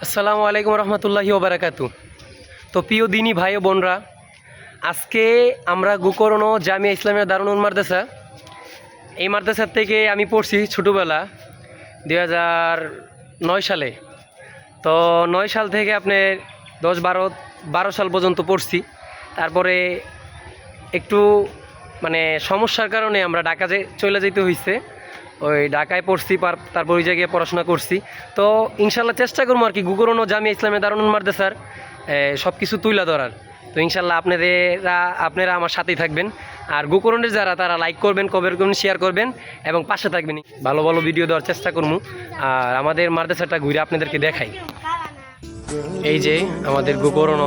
আসসালামু আলাইকুম রহমতুল্লাহি ওবারাকাতু। তো প্রিয় দিনী ভাই ও বোনরা, আজকে আমরা গোকর্ণ জামিয়া ইসলামিয়া দারুল মাদ্রাসা, এই মাদ্রাসার থেকে আমি পড়ছি ছোটোবেলা 2009 সালে। তো 9 সাল থেকে আপনি 10-12 সাল পর্যন্ত পড়ছি। তারপরে একটু সমস্যার কারণে আমরা ঢাকা চলে যেতে হয়েছে। ওই ঢাকায় পড়ছি, তারপর ওই জায়গায় পড়াশোনা করছি। তো ইনশাল্লাহ চেষ্টা করবো আর কি গোকর্ণ জামিয়া ইসলামিয়া দারুল মাদ্রাসার সব কিছু তুলে ধরার। তো ইনশাল্লাহ আপনারা আমার সাথেই থাকবেন। আর গোকর্ণের যারা তারা লাইক করবেন, কমেন্ট করবেন, শেয়ার করবেন এবং পাশে থাকবেন। ভালো ভালো ভিডিও দেওয়ার চেষ্টা করবো। আর আমাদের মাদ্রাসাটা ঘুরে আপনাদেরকে দেখাই। এই যে আমাদের গোকর্ণ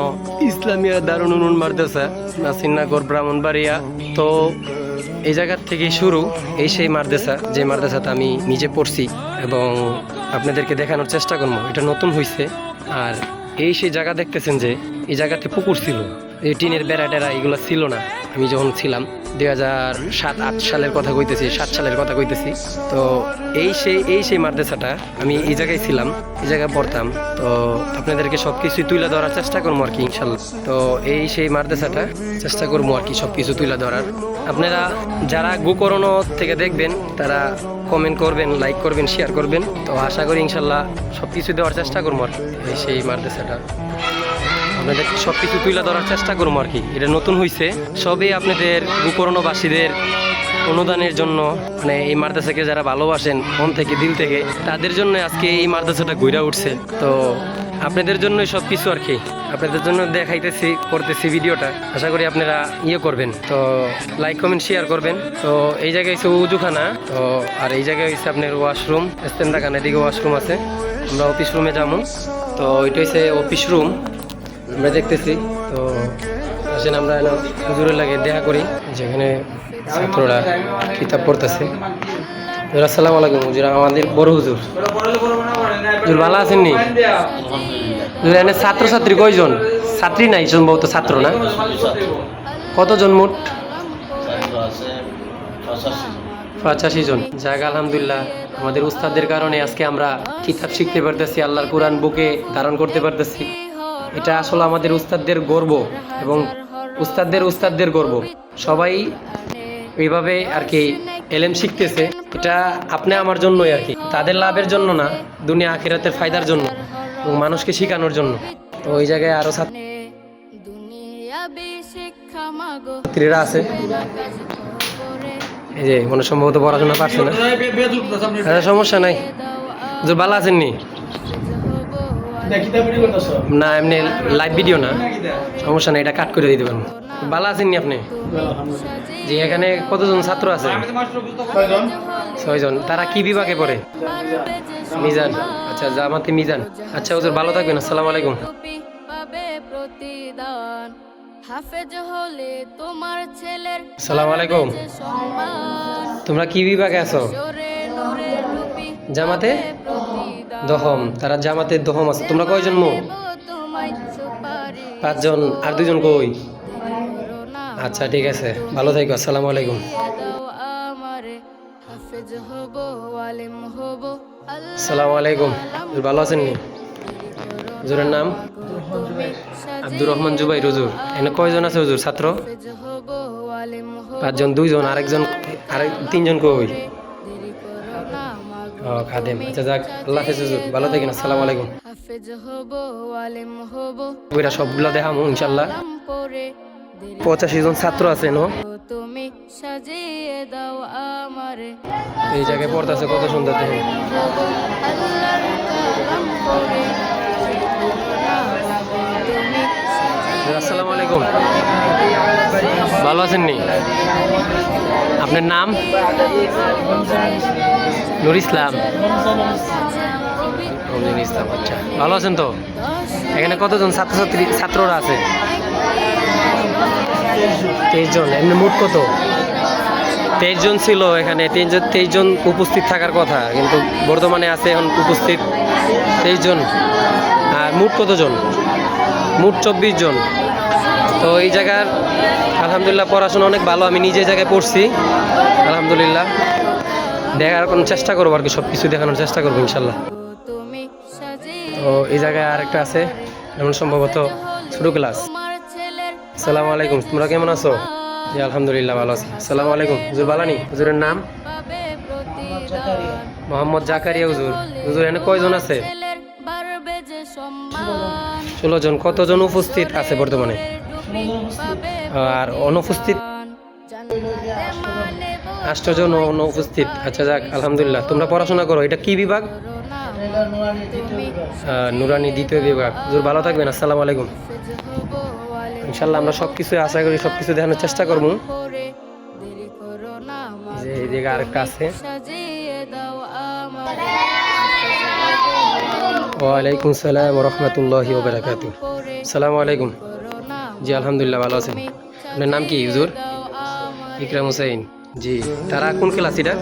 ইসলামিয়া দারুল মাদ্রাসা, নাসিরনগর, ব্রাহ্মণবাড়িয়া। তো এই জায়গার থেকে শুরু, এই সেই মাদ্রাসা যে মাদ্রাসাতে আমি নিজে পড়ছি এবং আপনাদেরকে দেখানোর চেষ্টা করবো। এটা নতুন হয়েছে। আর এই সেই জায়গা দেখতেছেন যে এই জায়গাতে পুকুর ছিল, এই টিনের বেড়া টেরা এগুলো ছিল না আমি যখন ছিলাম। 2007-8 সালের কথা কইতেছি, 7 সালের কথা কইতেছি। তো এই সেই মাদ্রাসাটা, আমি এই জায়গায় ছিলাম, এই জায়গায় পড়তাম। তো আপনাদেরকে সব কিছুই তুলে ধরার চেষ্টা করবো আর কি ইনশাল্লাহ। তো এই সেই মাদ্রাসাটা চেষ্টা করবো আর কি সব কিছু তুলে ধরার। আপনারা যারা গোকর্ণ থেকে দেখবেন তারা কমেন্ট করবেন, লাইক করবেন, শেয়ার করবেন। তো আশা করি ইনশাল্লাহ সব কিছু দেওয়ার চেষ্টা করবো আর কি। এই সেই মাদ্রাসাটা আপনাদের সব কিছু তুলে ধরার চেষ্টা করবো আর কি। এটা নতুন হয়েছে, সবই আপনাদের গোকর্ণবাসীদের অনুদানের জন্য, এই মাদ্রাসাকে যারা ভালোবাসেন মন থেকে, দিল থেকে, তাদের জন্য আজকে এই মাদ্রাসাটা ঘুরে উঠছে। তো আপনাদের জন্যই সব কিছু আর কি, আপনাদের জন্য দেখাইতেছি, করতেছি ভিডিওটা। আশা করি আপনারা করবেন। তো লাইক কমেন্ট শেয়ার করবেন। তো এই জায়গায় হচ্ছে উজুখানা। তো আর এই জায়গায় হচ্ছে আপনার ওয়াশরুম, স্টেন্দাখানা, এদিকে ওয়াশরুম আছে। আমরা অফিস রুমে যাবো। তো এটা হচ্ছে অফিস রুম আমরা দেখতেছি। তো আসেন আমরা হুজুরের লাগে দেখা করি, যেখানে ছাত্ররা কিতাব পড়তেছে। আসসালামু আলাইকুম হুজুর, আমাদের বড় হুজুর। হুজুর ভালো আছেন নি? হুজুর এনে ছাত্রছাত্রী কয়জন? ছাত্রী নাই সম্ভবত, ছাত্র না? কতজন মোট? 85 জন। যাক আলহামদুলিল্লাহ, আমাদের উস্তাদদের কারণে আজকে আমরা কিতাব শিখতে পারতেছি, আল্লাহর কোরআন বুকে ধারণ করতে পারতেছি। এটা আসলে আমাদের উস্তাদদের গর্ব এবং উস্তাদদের গর্ব। সবাই এইভাবে আর কি এলেম শিখতেছে। এটা আপনি আমার জন্যই আর কি, তাদের লাভের জন্য না, দুনিয়া আখিরাতের ফায়দার জন্য এবং মানুষকে শেখানোর জন্য। তো ওই জায়গায় আরো ছাত্রীরা আছে, এই যে মনে সম্ভবত পড়াশোনা পারছে না। সমস্যা নাই, ভালো আছেন নি? না এমনি লাইভ ভিডিও না, সমস্যা নেই, এটা কাট করে দিতে পারেন। ভালো আছেন নি আপনি? যে এখানে কতজন ছাত্র আছে? 6 জন। তারা কি বিভাগে পড়ে? মিজান। আচ্ছা, জামাতে মিজান। আচ্ছা হুজুর ভালো থাকবেন। আসসালামু আলাইকুম। আসসালামু আলাইকুম। তোমরা কি বিভাগে আছো? জামাতে দহম। তারা জামাতে দহম আছে। তোমরা কয়জন মোট? 5 জন। আর 2 জন কই? আচ্ছা ঠিক আছে, ভালো থাকো। আসসালামু আলাইকুম। আসসালামু আলাইকুম। ভালো আছেন নি? হুজুরের নাম? আব্দুর রহমান জুবাইর। হুজুর এখানে কয়জন আছে হুজুর ছাত্র? 5 জন। 2 জন। আর 3 জন কই? খাদেম। আচ্ছা যাক, আল্লাহ হাফেজ হুজুর, ভালো থাকেন। আসসালামু আলাইকুম। ওইরা সবগুলা দেখামু ইনশাল্লাহ। 85 জন ছাত্র আছে নো। এই জায়গায় পড়তেছে, কত সুন্দর দেখেন। আসসালামু আলাইকুম, ভালো আছেন নি? আপনার নাম? নুর ইসলাম। ইসলাম। আচ্ছা ভালো আছেন তো? এখানে কতজন ছাত্ররা আছে? 23 জন। এমনি মোট কত? 23 জন ছিল এখানে। 23 জন উপস্থিত থাকার কথা, কিন্তু বর্তমানে আছে এখন উপস্থিত 23 জন। আর মোট কতজন? মোট 24 জন। তো এই জায়গার আলহামদুলিল্লাহ পড়াশোনা অনেক ভালো। আমি নিজে জায়গায় পড়ছি আলহামদুলিল্লাহ। দেখার কোনো চেষ্টা করবো আর কি, সব কিছু দেখানোর চেষ্টা করবো ইনশাল্লাহ। তো ও এই জায়গায় আরেকটা আছে, এমন সম্ভবত ছোট ক্লাস। আসসালামু আলাইকুম, তোমরা কেমন আছো? জি আলহামদুলিল্লাহ ভালো আছি। আসসালামু আলাইকুম, হুজুর বালানি, হুজুরের নাম মোহাম্মদ জাকারিয়া হুজুর। হুজুর এখানে কয়জন আছে? 16 জন। কতজন উপস্থিত আছে বর্তমানে? আর অনুপস্থিত 8 জন অনুপস্থিত। আচ্ছা যাক আলহামদুলিল্লাহ। তোমরা পড়াশোনা করো, এটা কি বিভাগ? নুরানি দ্বিতীয় বিভাগ। হুজুর ভালো থাকবেন। আসসালামু আলাইকুম। ইনশাল্লাহ আমরা সব কিছু আশা করি সব কিছু দেখানোর চেষ্টা করবো। যে এই জায়গায় আরেকটা আছে। ওয়ালাইকুম সালাম রহমতুল্লাহি ওয়া বারাকাতুহু। আসসালামু আলাইকুম। জি আলহামদুলিল্লাহ ভালো আছেন। আপনার নাম কি হুজুর? ইকরাম হোসেন। জি, তারা কোন ক্লাস এটা?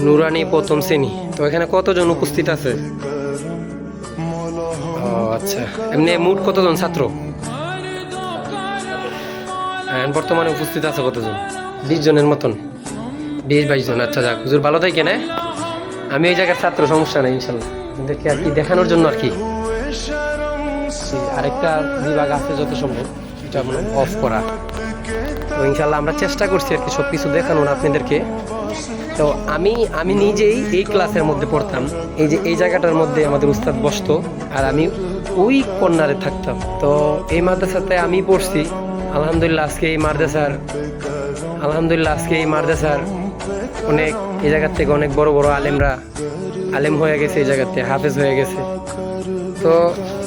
নুরানি প্রথম শ্রেণী। তো এখানে কতজন উপস্থিত আছে? ও আচ্ছা, এমনি মোট কতজন ছাত্র বর্তমানে উপস্থিত আছে? কতজন? 20 জনের মতন, 20-22 জন। আচ্ছা যাক, হুজুর ভালো থাকেন। হ্যাঁ, আমি এই জায়গার ছাত্র, সমস্যা নেই ইনশাল্লাহ। দেখি আর কি দেখানোর জন্য আর কি আরেকটা বিভাগ আছে যত সম্ভব, এটা মানে অফ করা। তো ইনশাল্লাহ আমরা চেষ্টা করছি আর কি সব কিছু দেখানোর আপনাদেরকে। তো আমি নিজেই এই ক্লাসের মধ্যে পড়তাম। এই যে এই জায়গাটার মধ্যে আমাদের উস্তাদ বসতো, আর আমি ওই কর্নারে থাকতাম। তো এই মাদ্রাসাতে আমি পড়ছি। আলহামদুলিল্লাহ আজকে এই মাদ্রাসার অনেক এই জায়গার থেকে অনেক বড় বড় আলেম হয়ে গেছে, এই জায়গাতে হাফেজ হয়ে গেছে। তো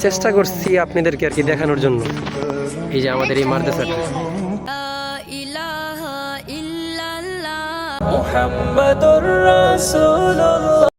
চেষ্টা করছি আপনাদেরকে আর কি দেখানোর জন্য এই যে আমাদের এই মাদ্রাসাটা। মুহাম্মাদুর রাসূলুল্লাহ।